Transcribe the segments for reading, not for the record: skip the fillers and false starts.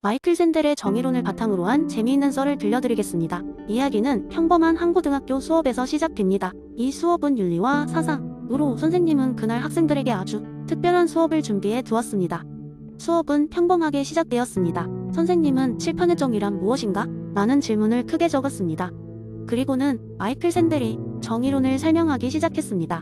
마이클 샌델의 정의론을 바탕으로 한 재미있는 썰을 들려드리겠습니다. 이야기는 평범한 한 고등학교 수업에서 시작됩니다. 이 수업은 윤리와 사상으로 선생님은 그날 학생들에게 아주 특별한 수업을 준비해 두었습니다. 수업은 평범하게 시작되었습니다. 선생님은 칠판의 정의란 무엇인가? 라는 질문을 크게 적었습니다. 그리고는 마이클 샌델이 정의론을 설명하기 시작했습니다.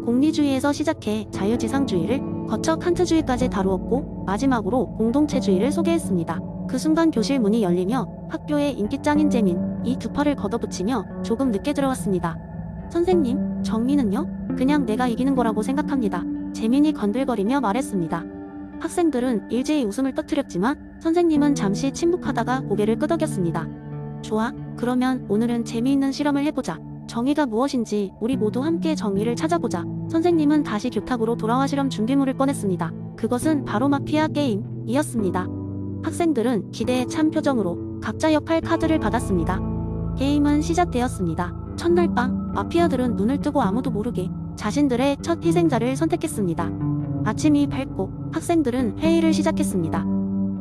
공리주의에서 시작해 자유지상주의를 거쳐 칸트주의까지 다루었고 마지막으로 공동체주의를 소개했습니다. 그 순간 교실 문이 열리며 학교의 인기짱인 재민, 이 두 팔을 걷어붙이며 조금 늦게 들어왔습니다. 선생님, 정의는요? 그냥 내가 이기는 거라고 생각합니다. 재민이 건들거리며 말했습니다. 학생들은 일제히 웃음을 터뜨렸지만 선생님은 잠시 침묵하다가 고개를 끄덕였습니다. 좋아, 그러면 오늘은 재미있는 실험을 해보자. 정의가 무엇인지 우리 모두 함께 정의를 찾아보자. 선생님은 다시 교탁으로 돌아와 실험 준비물을 꺼냈습니다. 그것은 바로 마피아 게임이었습니다. 학생들은 기대에 찬 표정으로 각자 역할 카드를 받았습니다. 게임은 시작되었습니다. 첫날 밤, 마피아들은 눈을 뜨고 아무도 모르게 자신들의 첫 희생자를 선택했습니다. 아침이 밝고 학생들은 회의를 시작했습니다.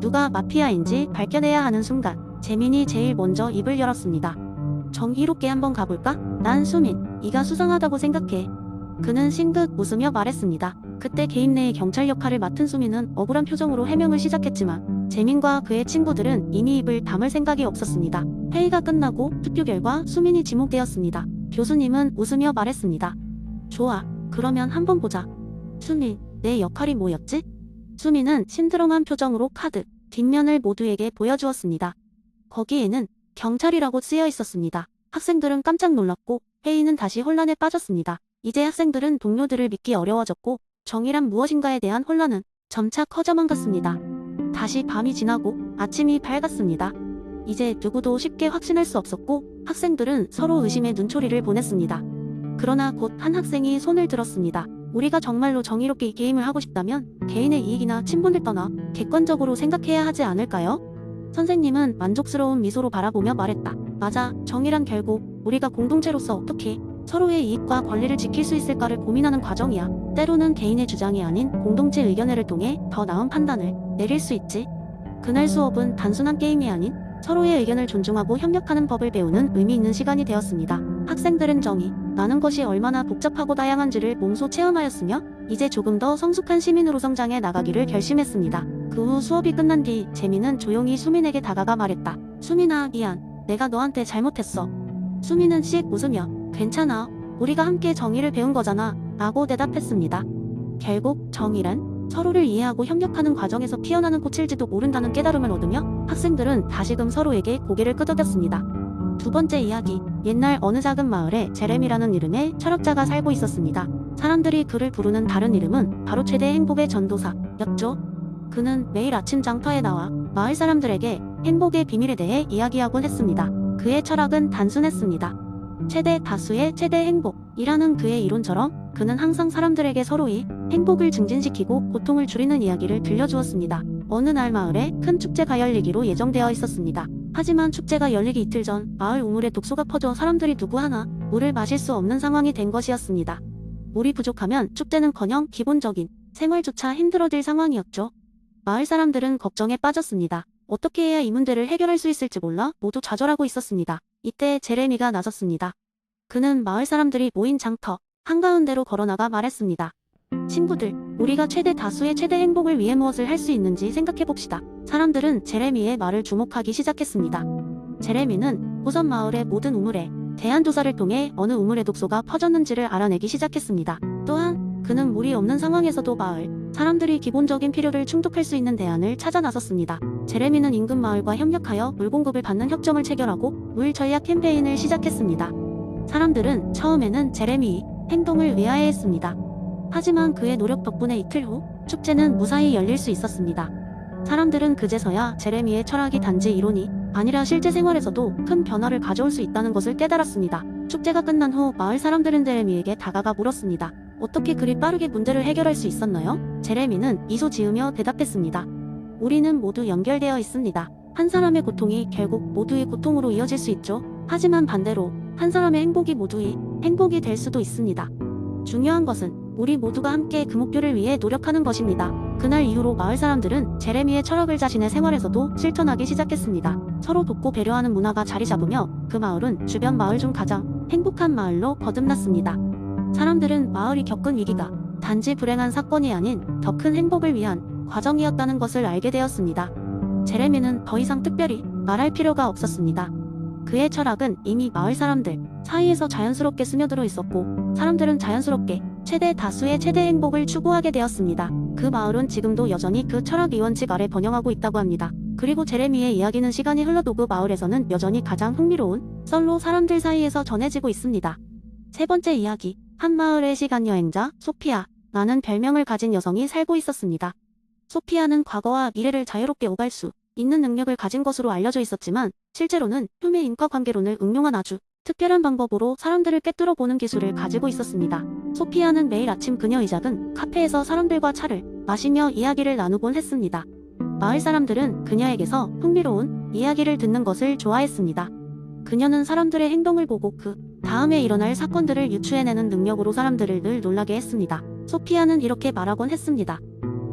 누가 마피아인지 밝혀내야 하는 순간, 재민이 제일 먼저 입을 열었습니다. 정의롭게 한번 가볼까? 난 수민, 이가 수상하다고 생각해. 그는 싱긋 웃으며 말했습니다. 그때 개인 내의 경찰 역할을 맡은 수민은 억울한 표정으로 해명을 시작했지만 재민과 그의 친구들은 이미 입을 다물 생각이 없었습니다. 회의가 끝나고 투표 결과 수민이 지목되었습니다. 교수님은 웃으며 말했습니다. 좋아, 그러면 한번 보자. 수민, 내 역할이 뭐였지? 수민은 심드렁한 표정으로 카드 뒷면을 모두에게 보여주었습니다. 거기에는 경찰이라고 쓰여 있었습니다. 학생들은 깜짝 놀랐고 회의는 다시 혼란에 빠졌습니다. 이제 학생들은 동료들을 믿기 어려워졌고 정의란 무엇인가에 대한 혼란은 점차 커져만 갔습니다. 다시 밤이 지나고 아침이 밝았습니다. 이제 누구도 쉽게 확신할 수 없었고 학생들은 서로 의심의 눈초리를 보냈습니다. 그러나 곧 한 학생이 손을 들었습니다. 우리가 정말로 정의롭게 이 게임을 하고 싶다면 개인의 이익이나 친분을 떠나 객관적으로 생각해야 하지 않을까요? 선생님은 만족스러운 미소로 바라보며 말했다. 맞아, 정의란 결국 우리가 공동체로서 어떻게 서로의 이익과 권리를 지킬 수 있을까를 고민하는 과정이야. 때로는 개인의 주장이 아닌 공동체 의견회를 통해 더 나은 판단을 내릴 수 있지. 그날 수업은 단순한 게임이 아닌 서로의 의견을 존중하고 협력하는 법을 배우는 의미 있는 시간이 되었습니다. 학생들은 정의라는 것이 얼마나 복잡하고 다양한지를 몸소 체험하였으며 이제 조금 더 성숙한 시민으로 성장해 나가기를 결심했습니다. 그 후 수업이 끝난 뒤 재민은 조용히 수민에게 다가가 말했다. 수민아, 미안. 내가 너한테 잘못했어. 수민은 씩 웃으며 괜찮아. 우리가 함께 정의를 배운 거잖아. 라고 대답했습니다. 결국 정의란 서로를 이해하고 협력하는 과정에서 피어나는 꽃일지도 모른다는 깨달음을 얻으며 학생들은 다시금 서로에게 고개를 끄덕였습니다. 두 번째 이야기. 옛날 어느 작은 마을에 제레미라는 이름의 철학자가 살고 있었습니다. 사람들이 그를 부르는 다른 이름은 바로 최대 행복의 전도사였죠. 그는 매일 아침 장터에 나와 마을 사람들에게 행복의 비밀에 대해 이야기하곤 했습니다. 그의 철학은 단순했습니다. 최대 다수의 최대 행복이라는 그의 이론처럼 그는 항상 사람들에게 서로의 행복을 증진시키고 고통을 줄이는 이야기를 들려주었습니다. 어느 날 마을에 큰 축제가 열리기로 예정되어 있었습니다. 하지만 축제가 열리기 이틀 전 마을 우물에 독소가 퍼져 사람들이 누구 하나 물을 마실 수 없는 상황이 된 것이었습니다. 물이 부족하면 축제는커녕 기본적인 생활조차 힘들어질 상황이었죠. 마을 사람들은 걱정에 빠졌습니다. 어떻게 해야 이 문제를 해결할 수 있을지 몰라 모두 좌절하고 있었습니다. 이때 제레미가 나섰습니다. 그는 마을 사람들이 모인 장터 한가운데로 걸어나가 말했습니다. 친구들, 우리가 최대 다수의 최대 행복을 위해 무엇을 할 수 있는지 생각해봅시다. 사람들은 제레미의 말을 주목하기 시작했습니다. 제레미는 우선 마을의 모든 우물에 대한 조사를 통해 어느 우물에 독소가 퍼졌는지를 알아내기 시작했습니다. 또한 그는 물이 없는 상황에서도 마을 사람들이 기본적인 필요를 충족할 수 있는 대안을 찾아 나섰습니다. 제레미는 인근 마을과 협력하여 물 공급을 받는 협정을 체결하고 물 전략 캠페인을 시작했습니다. 사람들은 처음에는 제레미의 행동을 의아해했습니다. 하지만 그의 노력 덕분에 이틀 후 축제는 무사히 열릴 수 있었습니다. 사람들은 그제서야 제레미의 철학이 단지 이론이 아니라 실제 생활에서도 큰 변화를 가져올 수 있다는 것을 깨달았습니다. 축제가 끝난 후 마을 사람들은 제레미에게 다가가 물었습니다. 어떻게 그리 빠르게 문제를 해결할 수 있었나요? 제레미는 미소 지으며 대답했습니다. 우리는 모두 연결되어 있습니다. 한 사람의 고통이 결국 모두의 고통으로 이어질 수 있죠. 하지만 반대로 한 사람의 행복이 모두의 행복이 될 수도 있습니다. 중요한 것은 우리 모두가 함께 그 목표를 위해 노력하는 것입니다. 그날 이후로 마을 사람들은 제레미의 철학을 자신의 생활에서도 실천하기 시작했습니다. 서로 돕고 배려하는 문화가 자리 잡으며 그 마을은 주변 마을 중 가장 행복한 마을로 거듭났습니다. 사람들은 마을이 겪은 위기가 단지 불행한 사건이 아닌 더 큰 행복을 위한 과정이었다는 것을 알게 되었습니다. 제레미는 더 이상 특별히 말할 필요가 없었습니다. 그의 철학은 이미 마을 사람들 사이에서 자연스럽게 스며들어 있었고, 사람들은 자연스럽게 최대 다수의 최대 행복을 추구하게 되었습니다. 그 마을은 지금도 여전히 그 철학 이원칙 아래 번영하고 있다고 합니다. 그리고 제레미의 이야기는 시간이 흘러도 그 마을에서는 여전히 가장 흥미로운 썰로 사람들 사이에서 전해지고 있습니다. 세 번째 이야기, 한 마을의 시간 여행자 소피아라는 별명을 가진 여성이 살고 있었습니다. 소피아는 과거와 미래를 자유롭게 오갈 수 있는 능력을 가진 것으로 알려져 있었지만, 실제로는 흉의 인과관계론을 응용한 아주 특별한 방법으로 사람들을 꿰뚫어 보는 기술을 가지고 있었습니다. 소피아는 매일 아침 그녀의 작은 카페에서 사람들과 차를 마시며 이야기를 나누곤 했습니다. 마을 사람들은 그녀에게서 흥미로운 이야기를 듣는 것을 좋아했습니다. 그녀는 사람들의 행동을 보고 그 다음에 일어날 사건들을 유추해내는 능력으로 사람들을 늘 놀라게 했습니다. 소피아는 이렇게 말하곤 했습니다.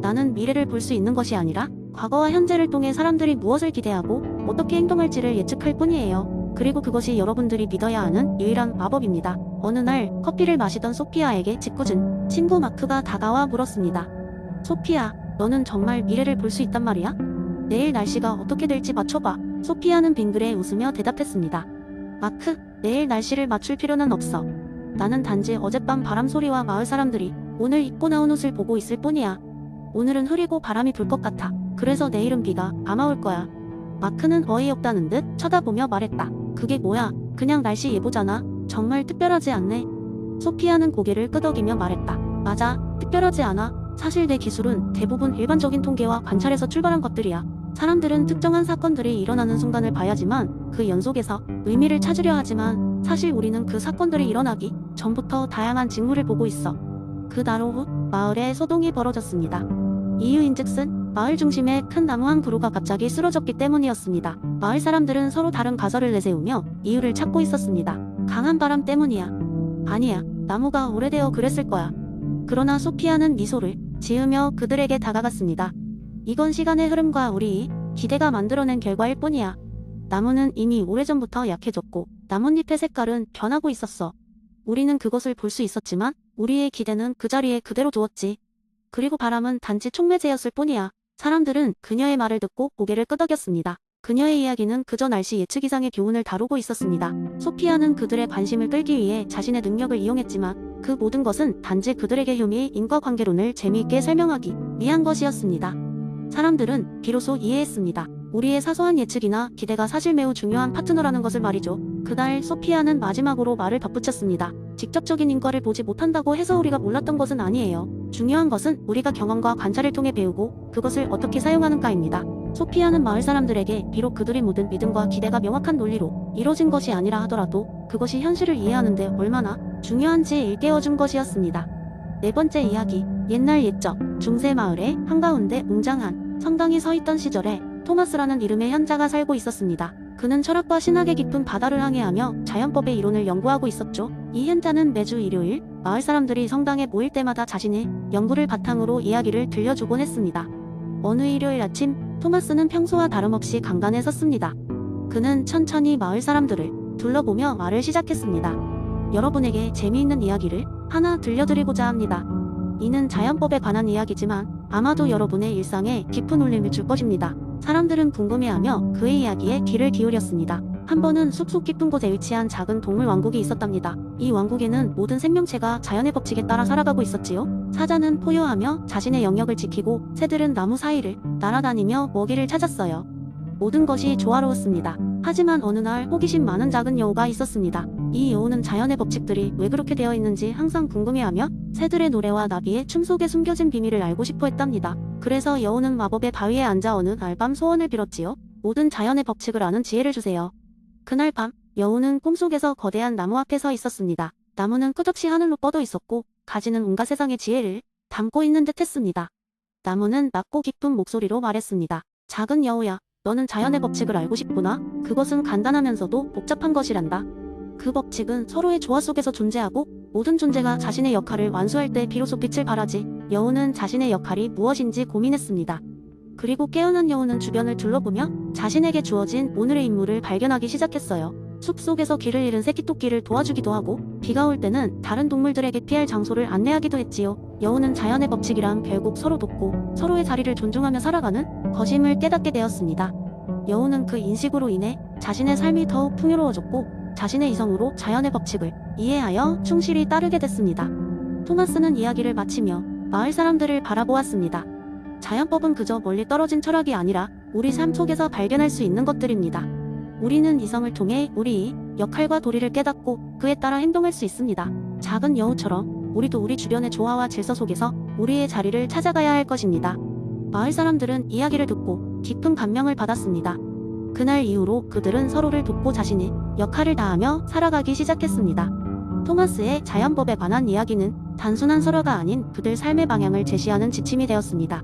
나는 미래를 볼 수 있는 것이 아니라 과거와 현재를 통해 사람들이 무엇을 기대하고 어떻게 행동할지를 예측할 뿐이에요. 그리고 그것이 여러분들이 믿어야 하는 유일한 마법입니다. 어느 날 커피를 마시던 소피아에게 짓궂은 친구 마크가 다가와 물었습니다. 소피아, 너는 정말 미래를 볼 수 있단 말이야? 내일 날씨가 어떻게 될지 맞춰봐. 소피아는 빙그레 웃으며 대답했습니다. 마크, 내일 날씨를 맞출 필요는 없어. 나는 단지 어젯밤 바람 소리와 마을 사람들이 오늘 입고 나온 옷을 보고 있을 뿐이야. 오늘은 흐리고 바람이 불 것 같아. 그래서 내일은 비가 아마 올 거야. 마크는 어이없다는 듯 쳐다보며 말했다. 그게 뭐야? 그냥 날씨 예보잖아. 정말 특별하지 않네. 소피아는 고개를 끄덕이며 말했다. 맞아, 특별하지 않아. 사실 내 기술은 대부분 일반적인 통계와 관찰에서 출발한 것들이야. 사람들은 특정한 사건들이 일어나는 순간을 봐야지만 그 연속에서 의미를 찾으려 하지만, 사실 우리는 그 사건들이 일어나기 전부터 다양한 징후를 보고 있어. 그날 오후 마을에 소동이 벌어졌습니다. 이유인즉슨 마을 중심에 큰 나무 한 그루가 갑자기 쓰러졌기 때문이었습니다. 마을 사람들은 서로 다른 가설을 내세우며 이유를 찾고 있었습니다. 강한 바람 때문이야. 아니야, 나무가 오래되어 그랬을 거야. 그러나 소피아는 미소를 지으며 그들에게 다가갔습니다. 이건 시간의 흐름과 우리 기대가 만들어낸 결과일 뿐이야. 나무는 이미 오래전부터 약해졌고 나뭇잎의 색깔은 변하고 있었어. 우리는 그것을 볼 수 있었지만 우리의 기대는 그 자리에 그대로 두었지. 그리고 바람은 단지 촉매제였을 뿐이야. 사람들은 그녀의 말을 듣고 고개를 끄덕였습니다. 그녀의 이야기는 그저 날씨 예측 이상의 교훈을 다루고 있었습니다. 소피아는 그들의 관심을 끌기 위해 자신의 능력을 이용했지만 그 모든 것은 단지 그들에게 흉의 인과관계론을 재미있게 설명하기 위한 것이었습니다. 사람들은 비로소 이해했습니다. 우리의 사소한 예측이나 기대가 사실 매우 중요한 파트너라는 것을 말이죠. 그날 소피아는 마지막으로 말을 덧붙였습니다. 직접적인 인과를 보지 못한다고 해서 우리가 몰랐던 것은 아니에요. 중요한 것은 우리가 경험과 관찰을 통해 배우고 그것을 어떻게 사용하는가입니다. 소피아는 마을 사람들에게 비록 그들이 묻은 믿음과 기대가 명확한 논리로 이뤄진 것이 아니라 하더라도 그것이 현실을 이해하는 데 얼마나 중요한지 일깨워준 것이었습니다. 네 번째 이야기, 옛날 옛적 중세 마을의 한가운데 웅장한 성당이 서 있던 시절에 토마스라는 이름의 현자가 살고 있었습니다. 그는 철학과 신학의 깊은 바다를 항해하며 자연법의 이론을 연구하고 있었죠. 이 현자는 매주 일요일 마을 사람들이 성당에 모일 때마다 자신의 연구를 바탕으로 이야기를 들려주곤 했습니다. 어느 일요일 아침, 토마스는 평소와 다름없이 강단에 섰습니다. 그는 천천히 마을 사람들을 둘러보며 말을 시작했습니다. 여러분에게 재미있는 이야기를 하나 들려드리고자 합니다. 이는 자연법에 관한 이야기지만 아마도 여러분의 일상에 깊은 울림을 줄 것입니다. 사람들은 궁금해하며 그의 이야기에 귀를 기울였습니다. 한 번은 숲속 깊은 곳에 위치한 작은 동물 왕국이 있었답니다. 이 왕국에는 모든 생명체가 자연의 법칙에 따라 살아가고 있었지요. 사자는 포효하며 자신의 영역을 지키고 새들은 나무 사이를 날아다니며 먹이를 찾았어요. 모든 것이 조화로웠습니다. 하지만 어느 날 호기심 많은 작은 여우가 있었습니다. 이 여우는 자연의 법칙들이 왜 그렇게 되어 있는지 항상 궁금해하며 새들의 노래와 나비의 춤 속에 숨겨진 비밀을 알고 싶어 했답니다. 그래서 여우는 마법의 바위에 앉아 어느 날 밤 소원을 빌었지요. 모든 자연의 법칙을 아는 지혜를 주세요. 그날 밤, 여우는 꿈속에서 거대한 나무 앞에 서 있었습니다. 나무는 끝없이 하늘로 뻗어 있었고 가지는 온갖 세상의 지혜를 담고 있는 듯 했습니다. 나무는 낮고 깊은 목소리로 말했습니다. 작은 여우야, 너는 자연의 법칙을 알고 싶구나. 그것은 간단하면서도 복잡한 것이란다. 그 법칙은 서로의 조화 속에서 존재하고 모든 존재가 자신의 역할을 완수할 때 비로소 빛을 발하지. 여우는 자신의 역할이 무엇인지 고민했습니다. 그리고 깨어난 여우는 주변을 둘러보며 자신에게 주어진 오늘의 임무를 발견하기 시작했어요. 숲속에서 길을 잃은 새끼토끼를 도와주기도 하고 비가 올 때는 다른 동물들에게 피할 장소를 안내하기도 했지요. 여우는 자연의 법칙이란 결국 서로 돕고 서로의 자리를 존중하며 살아가는 것임을 깨닫게 되었습니다. 여우는 그 인식으로 인해 자신의 삶이 더욱 풍요로워졌고 자신의 이성으로 자연의 법칙을 이해하여 충실히 따르게 됐습니다. 토마스는 이야기를 마치며 마을 사람들을 바라보았습니다. 자연법은 그저 멀리 떨어진 철학이 아니라 우리 삶 속에서 발견할 수 있는 것들입니다. 우리는 이성을 통해 우리의 역할과 도리를 깨닫고 그에 따라 행동할 수 있습니다. 작은 여우처럼 우리도 우리 주변의 조화와 질서 속에서 우리의 자리를 찾아가야 할 것입니다. 마을 사람들은 이야기를 듣고 깊은 감명을 받았습니다. 그날 이후로 그들은 서로를 돕고 자신의 역할을 다하며 살아가기 시작했습니다. 토마스의 자연법에 관한 이야기는 단순한 설화가 아닌 그들 삶의 방향을 제시하는 지침이 되었습니다.